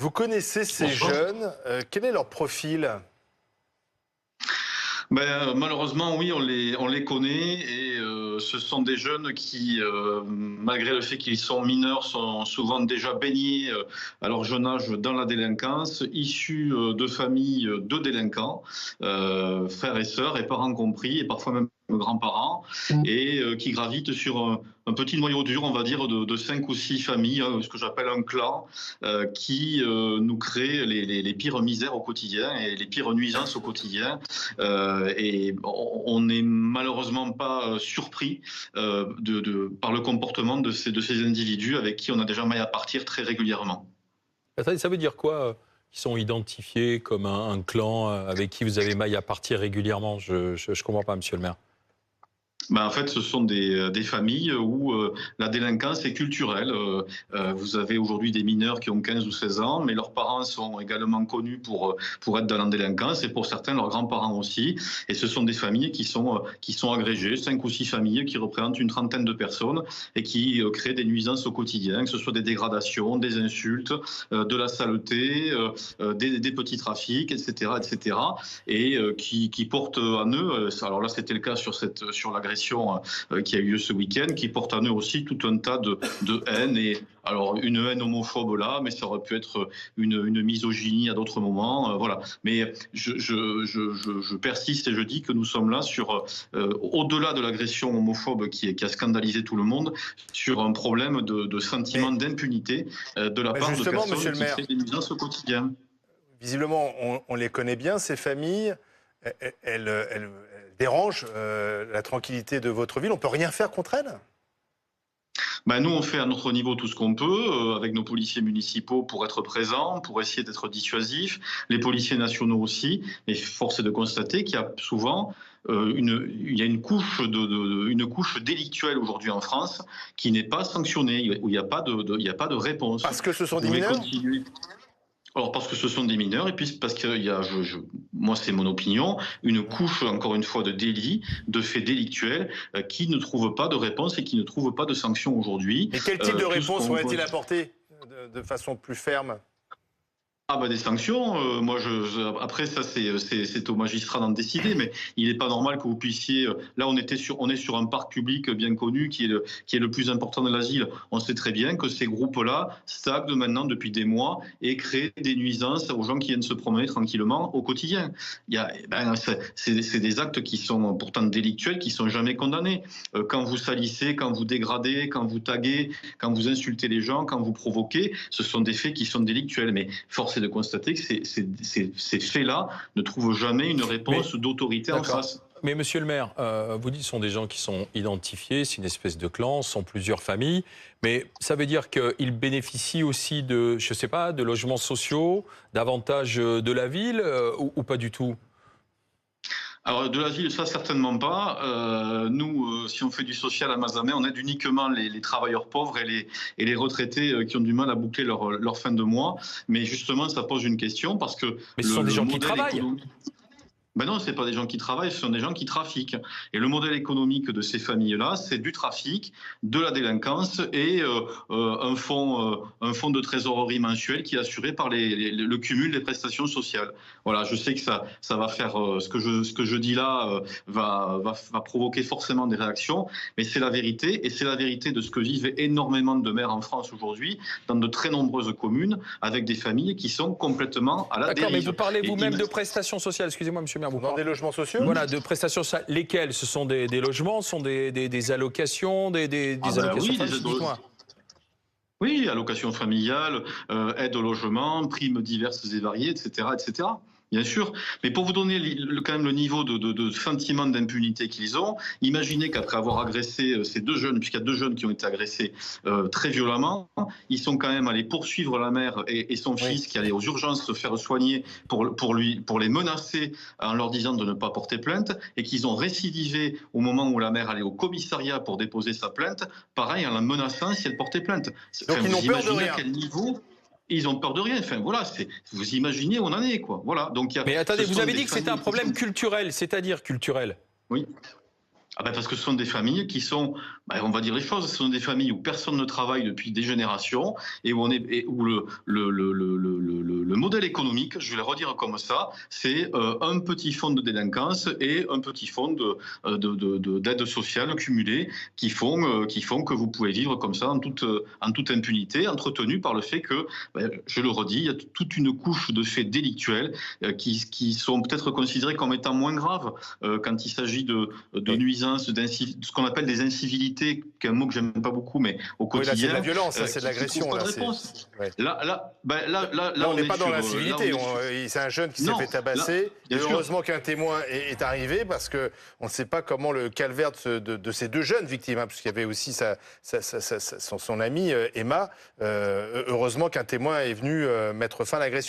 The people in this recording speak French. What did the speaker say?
Vous connaissez ces Bonsoir. jeunes, quel est leur profil? Malheureusement, oui, on les connaît et ce sont des jeunes qui, malgré le fait qu'ils sont mineurs, sont souvent déjà baignés à leur jeune âge dans la délinquance, issus de familles de délinquants, frères et sœurs et parents compris, et parfois même grands-parents, et qui gravitent sur un petit noyau dur, on va dire, de 5 ou 6 familles, ce que j'appelle un clan, qui nous crée les pires misères au quotidien et les pires nuisances au quotidien. Et on n'est malheureusement pas surpris par le comportement de ces individus avec qui on a déjà maille à partir très régulièrement. Attendez, ça veut dire quoi qu'ils sont identifiés comme un clan avec qui vous avez maille à partir régulièrement? Je ne comprends pas, monsieur le maire. En fait, ce sont des familles où la délinquance est culturelle. Vous avez aujourd'hui des mineurs qui ont 15 ou 16 ans, mais leurs parents sont également connus pour être dans la délinquance, et pour certains, leurs grands-parents aussi. Et ce sont des familles qui sont agrégées, 5 ou 6 familles qui représentent une trentaine de personnes et qui créent des nuisances au quotidien, que ce soit des dégradations, des insultes, de la saleté, des petits trafics, etc., etc. Et qui portent en eux, alors là c'était le cas sur l'agression qui a eu lieu ce week-end, qui porte en eux aussi tout un tas de haine, et alors une haine homophobe là, mais ça aurait pu être une misogynie à d'autres moments, voilà. Mais je persiste et je dis que nous sommes là sur, au-delà de l'agression homophobe qui a scandalisé tout le monde, sur un problème de sentiment d'impunité de la part de personnes qui créent des nuisances au quotidien. Visiblement, on les connaît bien, ces familles. Elles dérangent la tranquillité de votre ville. On ne peut rien faire contre elles? Nous, on fait à notre niveau tout ce qu'on peut, avec nos policiers municipaux, pour être présents, pour essayer d'être dissuasifs, les policiers nationaux aussi. Et force est de constater qu'il y a souvent une couche délictuelle aujourd'hui en France qui n'est pas sanctionnée, où il n'y a pas de réponse. Parce que ce sont des mineurs? Alors parce que ce sont des mineurs, et puis parce qu'il y a, moi c'est mon opinion, une couche, encore une fois, de délits, de faits délictuels, qui ne trouvent pas de réponse et qui ne trouvent pas de sanctions aujourd'hui. Et quel type de réponse aurait-il apporté de façon plus ferme? Des sanctions, après ça c'est au magistrat d'en décider, mais il n'est pas normal que vous puissiez, là on est sur un parc public bien connu qui est le plus important de l'asile. On sait très bien que ces groupes-là stagnent maintenant depuis des mois et créent des nuisances aux gens qui viennent se promener tranquillement au quotidien. C'est des actes qui sont pourtant délictuels, qui sont jamais condamnés. Quand vous salissez, quand vous dégradez, quand vous taguez, quand vous insultez les gens, quand vous provoquez, ce sont des faits qui sont délictuels. Mais force est de constater que ces faits-là ne trouvent jamais une réponse d'autorité en face. Mais monsieur le maire, vous dites que ce sont des gens qui sont identifiés, c'est une espèce de clan, ce sont plusieurs familles, mais ça veut dire qu'ils bénéficient aussi de, je ne sais pas, de logements sociaux, d'avantages de la ville ou pas du tout? Alors de la ville, ça certainement pas. Nous, si on fait du social à Mazamet, on aide uniquement les travailleurs pauvres et les retraités qui ont du mal à boucler leur fin de mois. Mais justement, ça pose une question parce que... Mais ce sont des gens qui travaillent. Non, ce n'est pas des gens qui travaillent, ce sont des gens qui trafiquent. Et le modèle économique de ces familles-là, c'est du trafic, de la délinquance et un fonds de trésorerie mensuel qui est assuré par le cumul des prestations sociales. Voilà, je sais que ça va faire, ce que je dis là va provoquer forcément des réactions, mais c'est la vérité, et c'est la vérité de ce que vivent énormément de maires en France aujourd'hui, dans de très nombreuses communes, avec des familles qui sont complètement à la dérive. D'accord, mais vous parlez vous-même de prestations sociales, excusez-moi monsieur. Dans des logements sociaux? Voilà, de prestations sociales. Lesquelles? Ce sont des logements, ce sont des allocations, des allocations familiales? Oui, allocations familiales, aide au logement, primes diverses et variées, etc., etc. Bien sûr, mais pour vous donner quand même le niveau de sentiment d'impunité qu'ils ont, imaginez qu'après avoir agressé ces deux jeunes, puisqu'il y a deux jeunes qui ont été agressés très violemment, ils sont quand même allés poursuivre la mère et son fils qui allaient aux urgences se faire soigner pour les menacer en leur disant de ne pas porter plainte, et qu'ils ont récidivé au moment où la mère allait au commissariat pour déposer sa plainte, pareil, en la menaçant si elle portait plainte. Donc ils n'ont peur de rien. À quel niveau ils ont peur de rien. Enfin, voilà, vous imaginez où on en est, quoi. Voilà. Donc, mais attendez, vous avez dit que c'était un problème culturel, c'est-à-dire culturel? Oui. Parce que ce sont des familles qui sont, on va dire les choses, ce sont des familles où personne ne travaille depuis des générations et où le modèle économique, je vais le redire comme ça, c'est un petit fonds de délinquance et un petit fonds d'aide sociale cumulé qui font que vous pouvez vivre comme ça en toute impunité, entretenu par le fait que, je le redis, il y a toute une couche de faits délictuels qui sont peut-être considérés comme étant moins graves quand il s'agit de nuisances, ce qu'on appelle des incivilités, qui est un mot que j'aime pas beaucoup, mais au quotidien. Oui, là, c'est de la violence, c'est de l'agression. Là, on n'est pas dans l'incivilité. C'est un jeune qui s'est fait tabasser. Et heureusement qu'un témoin est arrivé, parce qu'on ne sait pas comment le calvaire de ces deux jeunes victimes, hein, puisqu'il y avait aussi son amie Emma. Heureusement qu'un témoin est venu mettre fin à l'agression.